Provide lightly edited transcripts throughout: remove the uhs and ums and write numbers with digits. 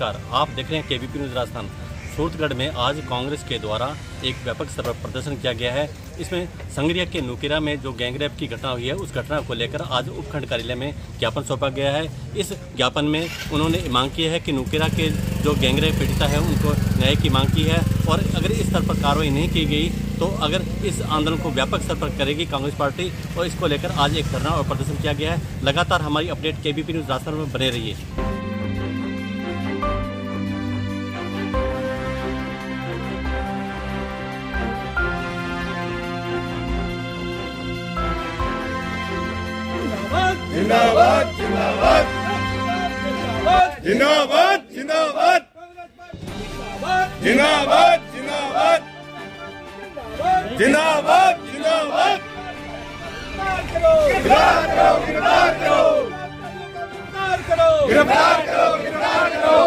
नमस्कार, आप देख रहे हैं केबीपी न्यूज़ राजस्थान। सूरतगढ़ में आज कांग्रेस के द्वारा एक व्यापक स्तर पर प्रदर्शन किया गया है। इसमें संगरिया के नुकेरा में जो गैंगरेप की घटना हुई है, उस घटना को लेकर आज उपखंड कार्यालय में ज्ञापन सौंपा गया है। इस ज्ञापन में उन्होंने मांग की है कि नुकेरा के जो गैंगरेप पीड़िता है उनको न्याय की मांग की है, और अगर इस स्तर पर कार्रवाई नहीं की गई तो अगर इस आंदोलन को व्यापक स्तर पर करेगी कांग्रेस पार्टी, और इसको लेकर आज एक धरना और प्रदर्शन किया गया है। लगातार हमारी अपडेट केबीपी न्यूज़ राजस्थान में बने रहिए। जिंदाबाद जिंदाबाद जिंदाबाद जिंदाबाद जिंदाबाद जिंदाबाद जिंदाबाद जिंदाबाद गिरफ्तार करो गिरफ्तार करो गिरफ्तार करो गिरफ्तार करो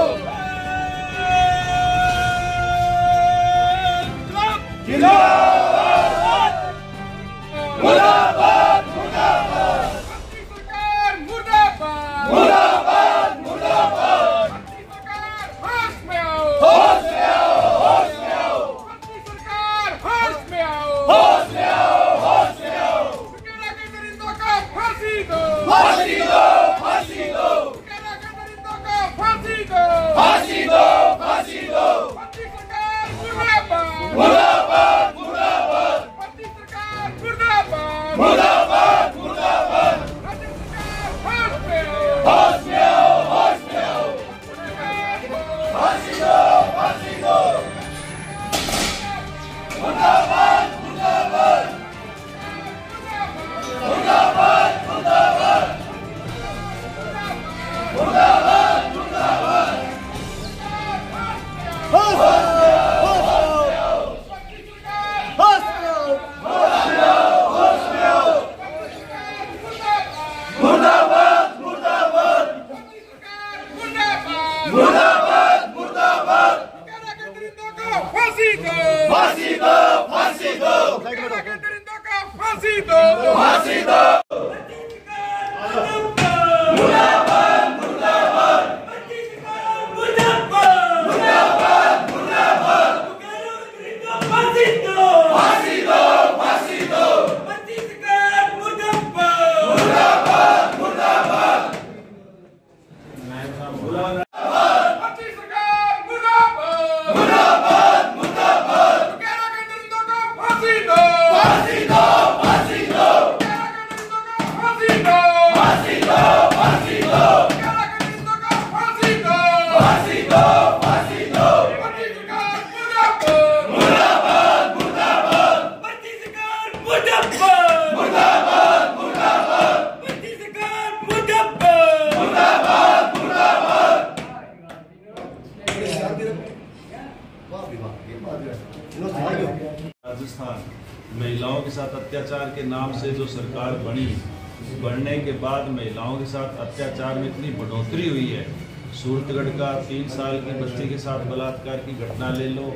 जिंदाबाद मुर्दाबाद मुर्दाबाद मुर्दाबाद मुर्दाबाद होश में आओ होश में आओ होश में आओ सरकार होश में आओ होश में आओ होश में आओ केरला के दरिंदों को फांसी दो फांसी दो फांसी दो केरला के दरिंदों को फांसी दो फांसी दो फांसी दो सरकार मुर्दाबाद मुर्दाबाद मुर्दाबाद सरकार मुर्दाबाद मुर्दाबाद मुर्दाबाद होश में आओ होश में आओ फांसी दो फांसी दो मुर्दाबाद मुर्दाबाद मुर्दाबाद मुर्दाबाद मुर्दाबाद मुर्दाबाद होश में आओ होश में आओ होश में आओ होश में आओ मुर्दाबाद मुर्दाबाद मुर्दाबाद मुर्दाबाद फांसी दो फांसी दो फांसी दो फांसी दो फांसी दो मुर्दाबाद मुर्दाबाद मुर्दाबाद मुर्दाबाद मुर्दाबाद फांसी दो फांसी दो फांसी दो मुर्दाबाद मुर्दाबाद राजस्थान महिलाओं के साथ अत्याचार के नाम से जो सरकार बनने के बाद महिलाओं के साथ अत्याचार में इतनी बढ़ोतरी हुई है। सूरतगढ़ का 3 साल की बच्ची के साथ बलात्कार की घटना ले लो,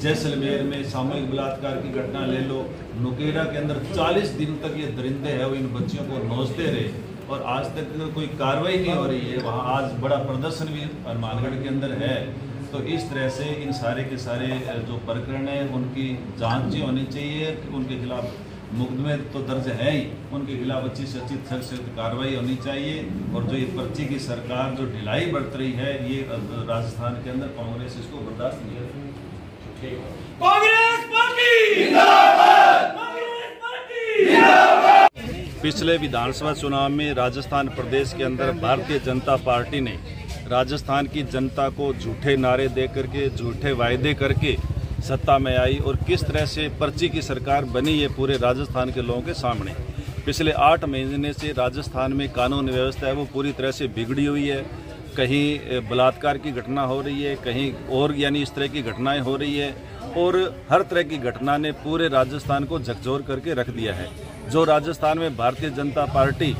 जैसलमेर में सामूहिक बलात्कार की घटना ले लो, नुकेरा के अंदर 40 दिन तक ये दरिंदे हैं वो इन बच्चियों को नोचते रहे और आज तक कोई कार्रवाई नहीं हो रही है। वहाँ आज बड़ा प्रदर्शन भी हनुमानगढ़ के अंदर है। तो इस तरह से इन सारे के सारे जो प्रकरण है उनकी जांच होनी चाहिए, उनके खिलाफ मुकदमे तो दर्ज है ही, उनके खिलाफ अच्छी से अच्छी सख्त कार्रवाई होनी चाहिए। और जो ये पर्ची की सरकार जो ढिलाई बरत रही है, ये राजस्थान के अंदर कांग्रेस इसको बर्दाश्त नहीं करेगी। कांग्रेस पार्टी जिंदाबाद, कांग्रेस पार्टी जिंदाबाद। पिछले विधानसभा चुनाव में राजस्थान प्रदेश के अंदर भारतीय जनता पार्टी ने राजस्थान की जनता को झूठे नारे दे करके, झूठे वायदे करके सत्ता में आई, और किस तरह से पर्ची की सरकार बनी ये पूरे राजस्थान के लोगों के सामने। पिछले 8 महीने से राजस्थान में कानून व्यवस्था है वो पूरी तरह से बिगड़ी हुई है। कहीं बलात्कार की घटना हो रही है, कहीं और यानी इस तरह की घटनाएं हो रही है, और हर तरह की घटना ने पूरे राजस्थान को झकझोर करके रख दिया है। जो राजस्थान में भारतीय जनता पार्टी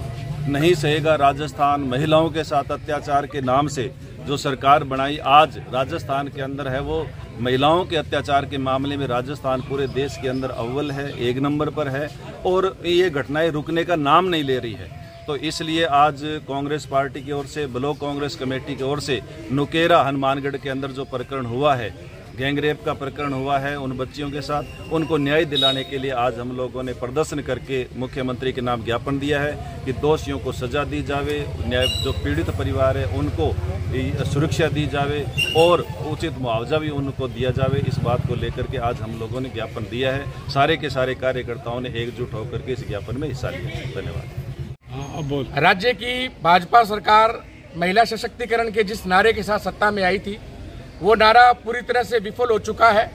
नहीं सहेगा, राजस्थान महिलाओं के साथ अत्याचार के नाम से जो सरकार बनाई, आज राजस्थान के अंदर है वो महिलाओं के अत्याचार के मामले में राजस्थान पूरे देश के अंदर अव्वल है, 1 नंबर पर है, और ये घटनाएं रुकने का नाम नहीं ले रही है। तो इसलिए आज कांग्रेस पार्टी की ओर से, ब्लॉक कांग्रेस कमेटी की ओर से नुकेरा हनुमानगढ़ के अंदर जो प्रकरण हुआ है, गैंगरेप का प्रकरण हुआ है उन बच्चियों के साथ, उनको न्याय दिलाने के लिए आज हम लोगों ने प्रदर्शन करके मुख्यमंत्री के नाम ज्ञापन दिया है कि दोषियों को सजा दी जावे, न्याय जो पीड़ित परिवार है उनको सुरक्षा दी जावे और उचित मुआवजा भी उनको दिया जावे। इस बात को लेकर के आज हम लोगों ने ज्ञापन दिया है। सारे के सारे कार्यकर्ताओं ने एकजुट होकर के इस ज्ञापन में हिस्सा लिया। धन्यवाद। राज्य की भाजपा सरकार महिला सशक्तिकरण के जिस नारे के साथ सत्ता में आई थी, वो नारा पूरी तरह से विफल हो चुका है।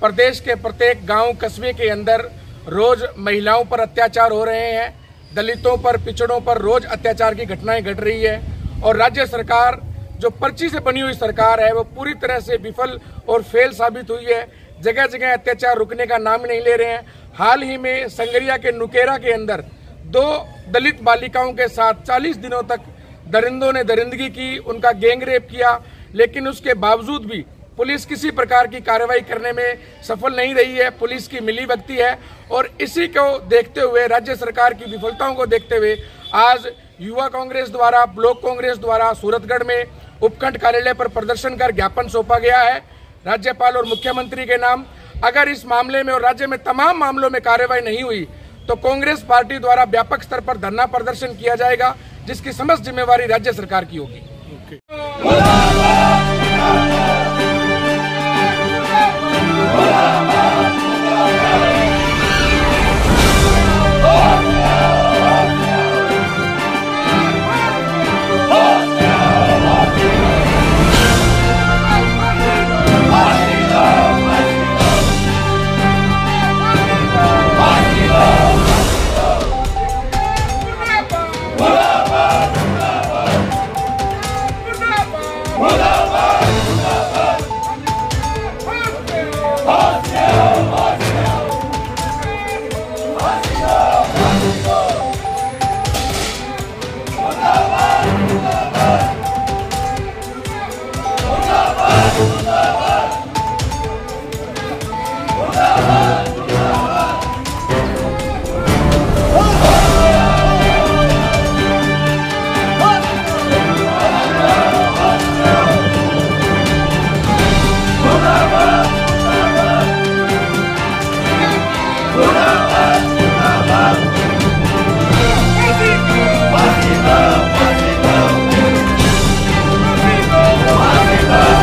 प्रदेश के प्रत्येक गांव कस्बे के अंदर रोज महिलाओं पर अत्याचार हो रहे हैं, दलितों पर, पिछड़ों पर रोज अत्याचार की घटनाएं घट रही है और राज्य सरकार जो पर्ची से बनी हुई सरकार है वो पूरी तरह से विफल और फेल साबित हुई है। जगह जगह अत्याचार रुकने का नाम नहीं ले रहे हैं। हाल ही में संगरिया के नुकेरा के अंदर 2 दलित बालिकाओं के साथ 40 दिनों तक दरिंदों ने दरिंदगी की, उनका गैंगरेप किया, लेकिन उसके बावजूद भी पुलिस किसी प्रकार की कार्रवाई करने में सफल नहीं रही है। पुलिस की मिलीभगती है और इसी को देखते हुए, राज्य सरकार की विफलताओं को देखते हुए आज युवा कांग्रेस द्वारा, ब्लॉक कांग्रेस द्वारा सूरतगढ़ में उपखंड कार्यालय पर प्रदर्शन कर ज्ञापन सौंपा गया है राज्यपाल और मुख्यमंत्री के नाम। अगर इस मामले में और राज्य में तमाम मामलों में कार्रवाई नहीं हुई तो कांग्रेस पार्टी द्वारा व्यापक स्तर पर धरना प्रदर्शन किया जाएगा, जिसकी समस्त जिम्मेवारी राज्य सरकार की होगी।